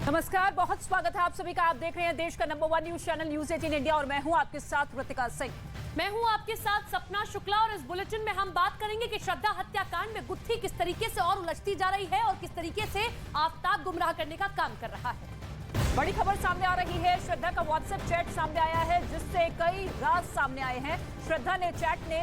नमस्कार, बहुत स्वागत है आप सभी का। आप देख रहे हैं देश का number 1 news channel news 18 India और मैं हूं आपके साथ कृतिका सिंह। मैं हूं आपके साथ सपना शुक्ला और इस बुलेटिन में हम बात करेंगे कि श्रद्धा हत्याकांड में गुत्थी किस तरीके से और उलझती जा रही है और किस तरीके से आफ्ताब गुमराह करने का काम कर रहा है। बड़ी खबर सामने आ रही है। श्रद्धा का व्हाट्सएप चैट सामने आया है जिससे कई राज सामने आए हैं। श्रद्धा ने चैट ने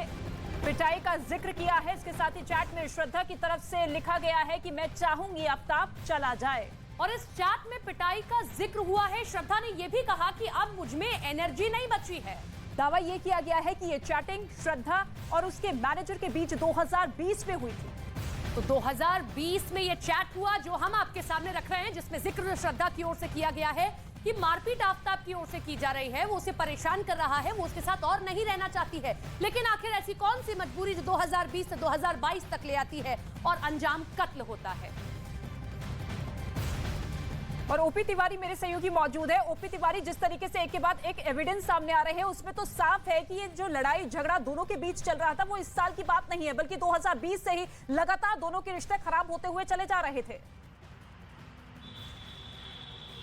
पिटाई का जिक्र किया है। इसके साथ ही चैट में श्रद्धा की तरफ से लिखा गया है कि मैं चाहूंगी आफ्ताब चला जाए। और इस चैट में पिटाई का जिक्र हुआ है। श्रद्धा ने यह भी कहा कि अब मुझ में एनर्जी नहीं बची है। दावा यह किया गया है कि यह चैटिंग श्रद्धा और उसके मैनेजर के बीच 2020 में हुई थी। तो 2020 में यह चैट हुआ जो हम आपके सामने रख रहे हैं, जिसमें जिक्र श्रद्धा की ओर से किया गया है कि मारपीट आफ्ताब की ओर से की जा रही है, वो उसे परेशान कर रहा है, वो उसके साथ और नहीं रहना चाहती है। लेकिन आखिर ऐसी कौन सी मजबूरी जो 2020 से 2022 तक ले आती है और अंजाम कत्ल होता है। और ओपी तिवारी मेरे सहयोगी मौजूद है। ओपी तिवारी, जिस तरीके से एक के बाद एक एविडेंस सामने आ रहे हैं उसमें तो साफ है कि ये जो लड़ाई झगड़ा दोनों के बीच चल रहा था वो इस साल की बात नहीं है, बल्कि 2020 से ही लगातार दोनों के रिश्ते खराब होते हुए चले जा रहे थे।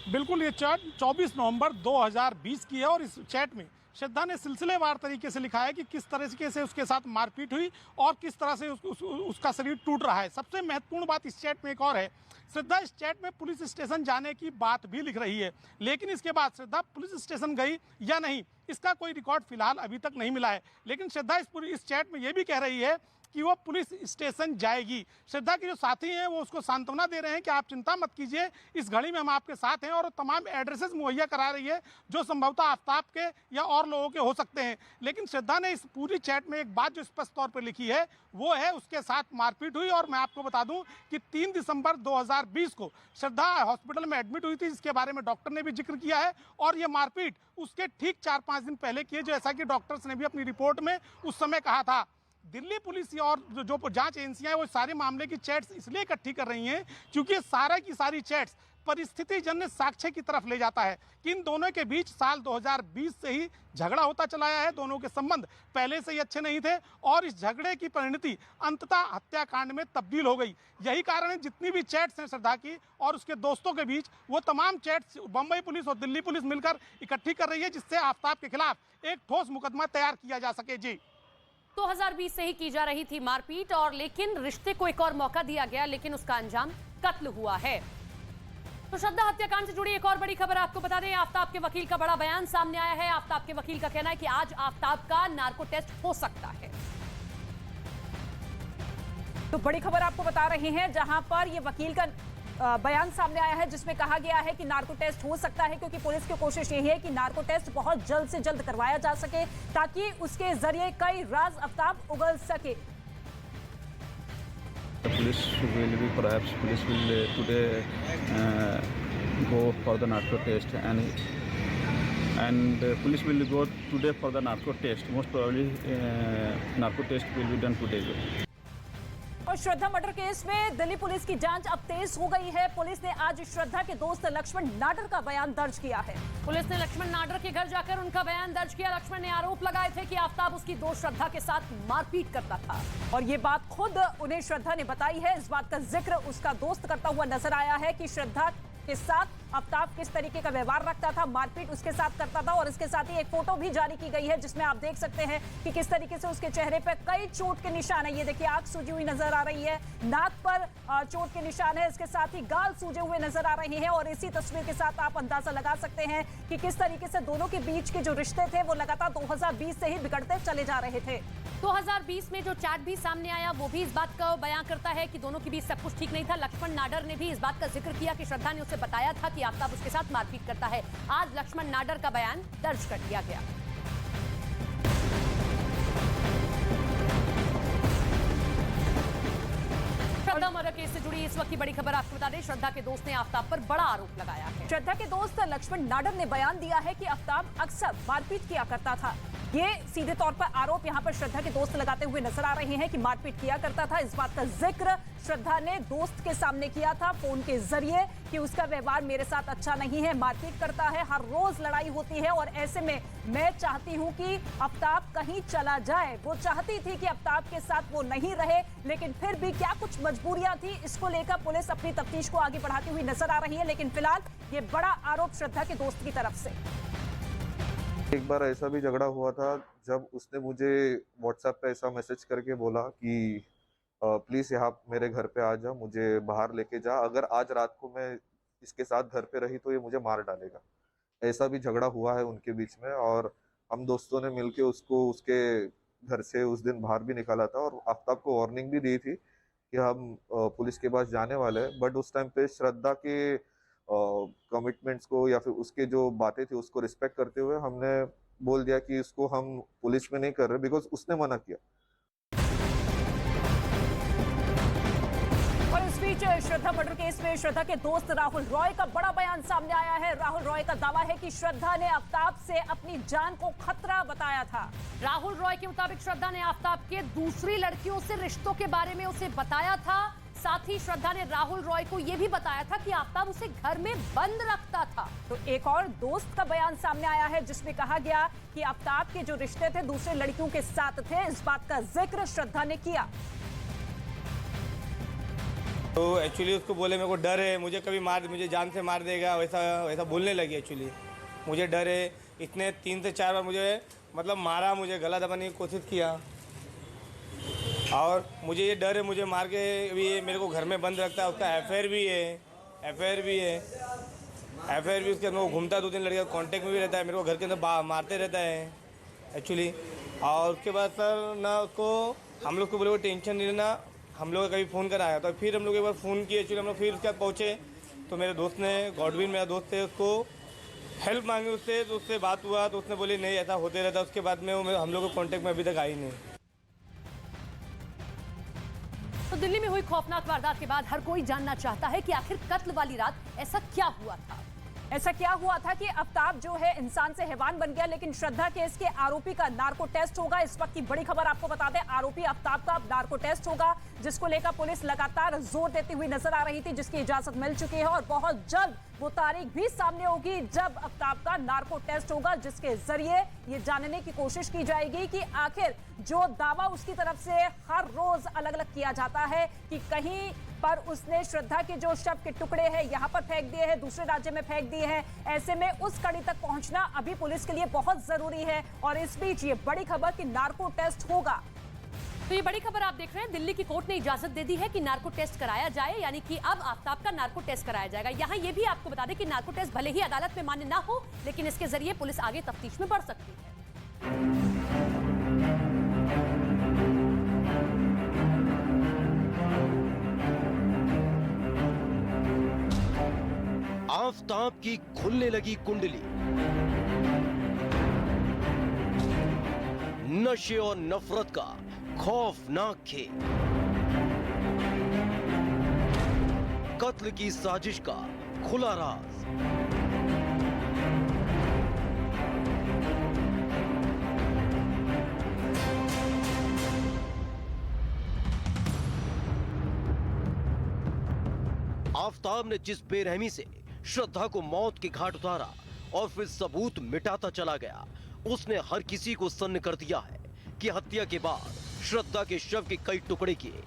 बिल्कुल, ये चैट 24 नवंबर 2020 की है और इस चैट में श्रद्धा ने सिलसिलेवार तरीके से लिखा है कि किस तरीके से उसके साथ मारपीट हुई और किस तरह से उसका शरीर टूट रहा है। सबसे महत्वपूर्ण बात इस चैट में एक और है, श्रद्धा इस चैट में पुलिस स्टेशन जाने की बात भी लिख रही है, लेकिन इसके बाद श्रद्धा पुलिस स्टेशन गई या नहीं इसका कोई रिकॉर्ड फिलहाल अभी तक नहीं मिला है। लेकिन श्रद्धा इस चैट में ये भी कह रही है कि वो पुलिस स्टेशन जाएगी। श्रद्धा के जो साथी हैं वो उसको सांत्वना दे रहे हैं कि आप चिंता मत कीजिए, इस घड़ी में हम आपके साथ हैं, और तमाम एड्रेसेस मुहैया करा रही है जो संभवतः आफ्ताब के या और लोगों के हो सकते हैं। लेकिन श्रद्धा ने इस पूरी चैट में एक बात जो स्पष्ट तौर पर लिखी है वो है उसके साथ मारपीट हुई। और मैं आपको बता दूं कि 3 दिसंबर 2020 को श्रद्धा हॉस्पिटल में एडमिट हुई थी, जिसके बारे में डॉक्टर ने भी जिक्र किया है, और ये मारपीट उसके ठीक 4-5 दिन पहले की है, जैसा कि डॉक्टर्स ने भी अपनी रिपोर्ट में उस समय कहा था। दिल्ली पुलिस और जो जांच एजेंसियां हैं वो सारे मामले की चैट्स इसलिए इकट्ठी कर रही हैं क्योंकि सारा की सारी चैट्स परिस्थितिजन्य साक्ष्य की तरफ ले जाता है कि इन दोनों के बीच साल 2020 से ही झगड़ा होता चला आया है। दोनों के संबंध पहले से ही अच्छे नहीं थे और इस झगड़े की परिणति अंततः हत्याकांड में तब्दील हो गई। यही कारण है जितनी भी चैट्स हैं श्रद्धा की और उसके दोस्तों के बीच, वो तमाम चैट्स बंबई पुलिस और दिल्ली पुलिस मिलकर इकट्ठी कर रही है, जिससे आफ्ताब के खिलाफ एक ठोस मुकदमा तैयार किया जा सके। जी, 2020 से ही की जा रही थी मारपीट और लेकिन रिश्ते को एक और मौका दिया गया, लेकिन उसका अंजाम कत्ल हुआ है। तो श्रद्धा हत्याकांड से जुड़ी एक और बड़ी खबर आपको बता दें, आफ्ताब के वकील का बड़ा बयान सामने आया है। आफ्ताब के वकील का कहना है कि आज आफ्ताब का नार्को टेस्ट हो सकता है। तो बड़ी खबर आपको बता रहे हैं जहां पर ये वकील का बयान सामने आया है जिसमें कहा गया है कि नार्को टेस्ट हो सकता है, क्योंकि पुलिस की कोशिश यही है कि नार्को टेस्ट बहुत जल्द से जल्द करवाया जा सके ताकि उसके जरिए कई राज आफ्ताब उगल सके। Police will be perhaps police will today go for the narco test and police will go today for the narco test. Most probably narco test will be done today. और श्रद्धा मर्डर केस में Delhi police की जांच अब तेज हो गई है। Police ने आज श्रद्धा के दोस्त लक्ष्मण नाडर का बयान दर्ज किया है। पुलिस ने लक्ष्मण नाडर के घर जाकर उनका बयान दर्ज किया। लक्ष्मण ने आरोप लगाए थे कि आफ्ताब उसकी दोस्त श्रद्धा के साथ मारपीट करता था और ये बात खुद उन्हें श्रद्धा ने बताई है। इस बात का जिक्र उसका दोस्त करता हुआ नजर आया है कि श्रद्धा के साथ आफ्ताब किस तरीके का व्यवहार रखता था, मारपीट उसके साथ करता था। और इसके साथ ही एक फोटो भी जारी की गई है जिसमें आप देख सकते हैं कि किस तरीके से उसके चेहरे पर कई चोट के निशान है। ये देखिए, आंख सूजी हुई नजर आ रही है, नाक पर चोट के निशान है, इसके साथ ही गाल सूजे हुए नजर आ रहे हैं। और इसी तस्वीर के साथ आप अंदाजा लगा सकते हैं कि किस तरीके से दोनों के बीच के जो रिश्ते थे वो लगातार 2020 से ही बिगड़ते चले जा रहे थे। 2020 में जो चैट भी सामने आया वो भी इस बात का बयान करता है कि दोनों के बीच सब कुछ ठीक नहीं था। लक्ष्मण नाडर ने भी इस बात का जिक्र किया कि श्रद्धा ने उसे बताया था कि आफ्ताब उसके साथ मारपीट करता है। आज लक्ष्मण नाडर का बयान दर्ज कर दिया गया। श्रद्धा मर्डर केस से जुड़ी इस वक्त की बड़ी खबर आपको बता दें, श्रद्धा के दोस्त ने आफ्ताब पर बड़ा आरोप लगाया है। श्रद्धा के दोस्त लक्ष्मण नाडर ने बयान दिया है कि आफ्ताब अक्सर मारपीट किया करता था। ये सीधे तौर पर आरोप यहाँ पर श्रद्धा के दोस्त लगाते हुए नजर आ रहे हैं कि मारपीट किया करता था। इस बात का जिक्र श्रद्धा ने दोस्त के सामने किया था फोन के जरिए कि उसका व्यवहार मेरे साथ अच्छा नहीं है, मारपीट करता है, हर रोज लड़ाई होती है और ऐसे में मैं चाहती हूँ कि आफ्ताब कहीं चला जाए। वो चाहती थी कि आफ्ताब के साथ वो नहीं रहे, लेकिन फिर भी क्या कुछ मजबूरियां थी, इसको लेकर पुलिस अपनी तफ्तीश को आगे बढ़ाती हुई नजर आ रही है। लेकिन फिलहाल ये बड़ा आरोप श्रद्धा के दोस्त की तरफ से। एक बार ऐसा भी झगड़ा हुआ था जब उसने मुझे व्हाट्सएप पे ऐसा मैसेज करके बोला कि प्लीज़ यहाँ मेरे घर पे आ जा, मुझे बाहर लेके जा, अगर आज रात को मैं इसके साथ घर पे रही तो ये मुझे मार डालेगा। ऐसा भी झगड़ा हुआ है उनके बीच में और हम दोस्तों ने मिलके उसको उसके घर से उस दिन बाहर भी निकाला था और आफ्ताब को वार्निंग भी दी थी कि हम पुलिस के पास जाने वाले हैं। बट उस टाइम पे श्रद्धा के कमिटमेंट्स को या फिर उसके जो बातें थी उसको रिस्पेक्ट करते हुए हमने बोल दिया कि इसको हम पुलिस में नहीं कर रहे, बिकॉज उसने मना किया। और इस बीच श्रद्धा मर्डर केस में श्रद्धा के दोस्त राहुल रॉय का बड़ा बयान सामने आया है। राहुल रॉय का दावा है कि श्रद्धा ने आफ्ताब से अपनी जान को खतरा बताया था। राहुल रॉय के मुताबिक श्रद्धा ने आफ्ताब के दूसरी लड़कियों से रिश्तों के बारे में उसे बताया था। साथ ही श्रद्धा ने राहुल रॉय को यह भी बताया था कि आफ्ताब उसे घर में बंद रखता था। तो एक और दोस्त का बयान सामने आया है जिसमें कहा गया कि आफ्ताब के जो रिश्ते थे दूसरे लड़कियों के साथ थे। इस बात का जिक्र श्रद्धा ने किया। तो एक्चुअली उसको बोले मेरे को डर है, मुझे जान से मार देगा, वैसा बोलने लगी। एक्चुअली मुझे डर है, इसने 3 से 4 बार मुझे मारा, मुझे गला दबाने की कोशिश किया और मुझे ये डर है मुझे मार के भी मेरे को घर में बंद रखता है। उसका अफेयर भी है उसके अंदर। वो घूमता है 2-3 लड़कियों कांटेक्ट में भी रहता है, मेरे को घर के अंदर मारते रहता है एक्चुअली। और उसके बाद सर ना उसको हम लोग को बोले वो टेंशन नहीं लेना, हम लोग कभी फ़ोन कराया तो फिर हम लोग एक बार फ़ोन किए। एक्चुअली हम लोग फिर उसके बाद पहुँचे तो मेरे दोस्त ने, गॉडविन मेरा दोस्त है, उसको हेल्प मांगी उससे, तो उससे बात हुआ तो उसने बोली नहीं ऐसा होते रहता। उसके बाद में वो हम लोग को कॉन्टेक्ट में अभी तक आई नहीं। तो दिल्ली में हुई खौफनाक वारदात के बाद हर कोई जानना चाहता है कि आखिर कत्ल वाली रात ऐसा क्या हुआ था। ऐसा क्या हुआ था कि आफ्ताब जो है इंसान से हैवान बन गया। लेकिन श्रद्धा केस के आरोपी का नार्को टेस्ट होगा। इस वक्त की बड़ी खबर आपको बता दें, आरोपी आफ्ताब का नार्को टेस्ट होगा, जिसको लेकर पुलिस लगातार जोर देती हुई नजर आ रही थी, जिसकी इजाजत मिल चुकी है और बहुत जल्द वो तारीख भी सामने होगी जब आफ्ताब का नार्को टेस्ट होगा, जिसके जरिए ये जानने की कोशिश की जाएगी कि आखिर जो दावा उसकी तरफ से हर रोज अलग अलग किया जाता है कि कहीं पर उसने श्रद्धा के जो शव के टुकड़े हैं यहाँ पर फेंक दिए हैं, दूसरे राज्य में फेंक दिए हैं, ऐसे में उस कड़ी तक पहुंचना अभी पुलिस के लिए बहुत जरूरी है। और इस बीच ये बड़ी खबर कि नार्को टेस्ट होगा। तो ये बड़ी खबर आप देख रहे हैं, दिल्ली की कोर्ट ने इजाजत दे दी है कि नार्को टेस्ट कराया जाए, यानी कि अब आफ्ताब का नार्को टेस्ट कराया जाएगा। यहाँ ये भी आपको बता दें कि नार्को टेस्ट भले ही अदालत में मान्य ना हो, लेकिन इसके जरिए पुलिस आगे तफ्तीश में बढ़ सकती है। आफ्ताब की खुलने लगी कुंडली, नशे और नफरत का खौफनाक खेल, कत्ल की साजिश का खुला राज। आफ्ताब ने जिस बेरहमी से श्रद्धा को मौत के घाट उतारा और फिर सबूत मिटाता चला गया, उसने हर किसी को सन्न कर दिया है कि हत्या के बाद श्रद्धा के शव के कई टुकड़े किए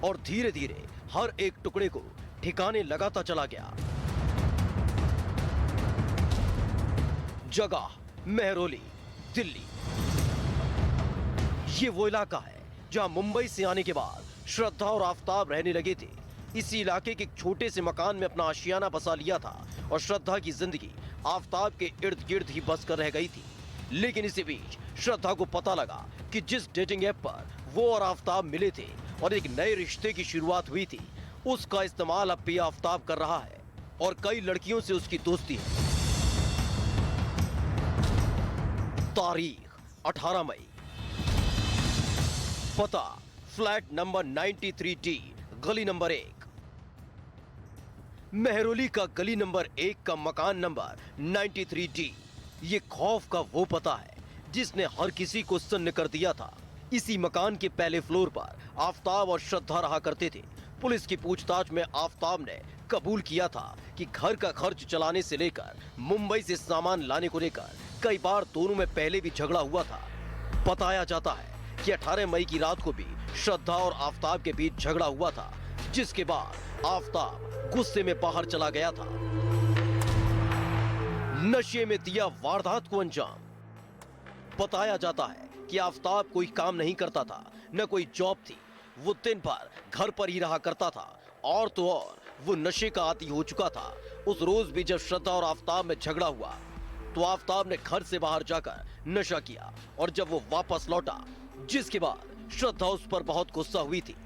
और धीरे धीरे हर एक टुकड़े को ठिकाने लगाता चला गया। जगह मेहरौली, दिल्ली। ये वो इलाका है जहां मुंबई से आने के बाद श्रद्धा और आफ्ताब रहने लगे थे। इसी इलाके के एक छोटे से मकान में अपना आशियाना बसा लिया था और श्रद्धा की जिंदगी आफ्ताब के इर्द गिर्द ही बस कर रह गई थी। लेकिन इसी बीच श्रद्धा को पता लगा कि जिस डेटिंग ऐप पर वो और आफ्ताब मिले थे और एक नए रिश्ते की शुरुआत हुई थी, उसका इस्तेमाल अब भी आफ्ताब कर रहा है और कई लड़कियों से उसकी दोस्ती है। तारीख 18 मई, पता फ्लैट नंबर 93D, गली नंबर 1। मेहरौली का गली नंबर 1 का मकान नंबर 93D। ये खौफ का वो पता है जिसने हर किसी को सन्न कर दिया था। इसी मकान के पहले फ्लोर पर आफताब और श्रद्धा रहा करते थे। पुलिस की पूछताछ में आफताब ने कबूल किया था कि घर का खर्च चलाने से लेकर मुंबई से सामान लाने को लेकर कई बार दोनों में पहले भी झगड़ा हुआ था। बताया जाता है कि 18 मई की रात को भी श्रद्धा और आफताब के बीच झगड़ा हुआ था, जिसके बाद आफताब गुस्से में बाहर चला गया था। नशे में दिया वारदात को अंजाम। बताया जाता है कि आफताब कोई काम नहीं करता था, न कोई जॉब थी। वो दिन भर घर पर ही रहा करता था और तो और वो नशे का आदी हो चुका था। उस रोज भी जब श्रद्धा और आफताब में झगड़ा हुआ तो आफताब ने घर से बाहर जाकर नशा किया और जब वो वापस लौटा, जिसके बाद श्रद्धा उस पर बहुत गुस्सा हुई थी।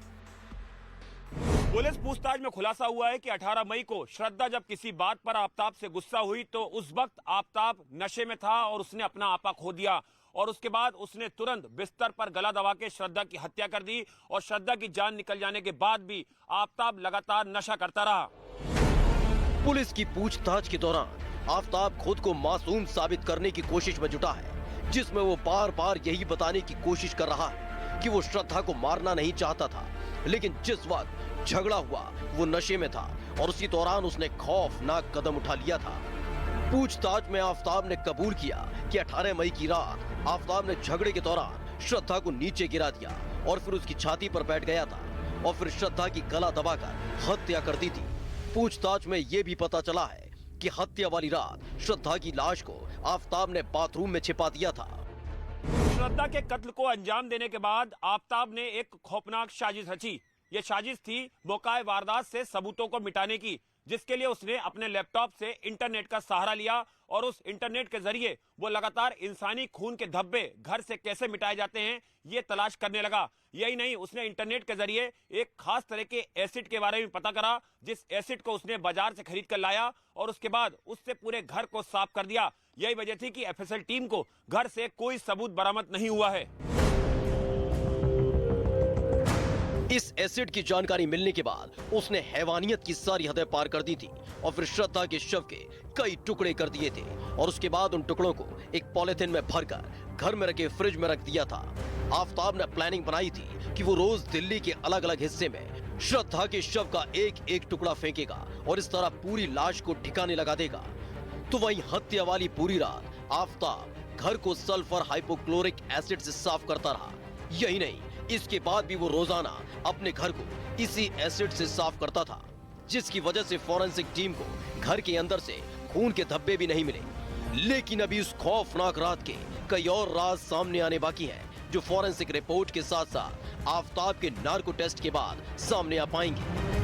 पुलिस पूछताछ में खुलासा हुआ है कि 18 मई को श्रद्धा जब किसी बात पर आफताब से गुस्सा हुई तो उस वक्त आफताब नशे में था और उसने अपना आपा खो दिया और उसके बाद उसने तुरंत बिस्तर पर गला दबा के श्रद्धा की हत्या कर दी और श्रद्धा की जान निकल जाने के बाद भी आफताब लगातार नशा करता रहा। पुलिस की पूछताछ के दौरान आफताब खुद को मासूम साबित करने की कोशिश में जुटा है, जिसमें वो बार बार यही बताने की कोशिश कर रहा है कि वो श्रद्धा को मारना नहीं चाहता था, लेकिन जिस वक्त झगड़ा हुआ वो नशे में था और उसी दौरान उसने खौफनाक कदम उठा लिया था। पूछताछ में आफताब ने कबूल किया कि 18 मई की रात आफताब ने झगड़े के दौरान श्रद्धा को नीचे गिरा दिया और फिर उसकी छाती पर बैठ गया था और फिर श्रद्धा की गला दबाकर हत्या कर दी थी। पूछताछ में यह भी पता चला है कि हत्या वाली रात श्रद्धा की लाश को आफताब ने बाथरूम में छिपा दिया था। श्रद्धा के कत्ल को अंजाम देने के बाद आफताब ने एक खौफनाक साजिश रची। ये साजिश थी मौकाए वारदात से सबूतों को मिटाने की, जिसके लिए उसने अपने लैपटॉप से इंटरनेट का सहारा लिया और उस इंटरनेट के जरिए वो लगातार इंसानी खून के धब्बे घर से कैसे मिटाए जाते हैं ये तलाश करने लगा। यही नहीं, उसने इंटरनेट के जरिए एक खास तरह के एसिड के बारे में पता करा, जिस एसिड को उसने बाजार से खरीद कर लाया और उसके बाद उससे पूरे घर को साफ कर दिया। यही वजह थी कि एफएसएल टीम को घर से कोई सबूत बरामद नहीं हुआ है। इस एसिड की जानकारी मिलने के बाद उसने हैवानियत की सारी हदें पार कर दी थी और फिर श्रद्धा के शव के कई टुकड़े कर दिए थे और उसके बाद उन टुकड़ों को एक पॉलिथीन में भरकर घर में रखे फ्रिज में रख दिया था। आफताब ने प्लानिंग बनाई थी कि वो रोज दिल्ली के अलग अलग हिस्से में श्रद्धा के शव का एक एक टुकड़ा फेंकेगा और इस तरह पूरी लाश को ठिकाने लगा देगा। तो वहीं हत्या वाली पूरी रात आफताब घर को सल्फर हाइपोक्लोरिक एसिड से साफ करता रहा। यही नहीं, इसके बाद भी वो रोजाना अपने घर को इसी एसिड से साफ करता था, जिसकी वजह से फॉरेंसिक टीम को घर के अंदर से खून के धब्बे भी नहीं मिले। लेकिन अभी उस खौफनाक रात के कई और राज सामने आने बाकी हैं, जो फॉरेंसिक रिपोर्ट के साथ साथ आफताब के नार्को टेस्ट के बाद सामने आ पाएंगे।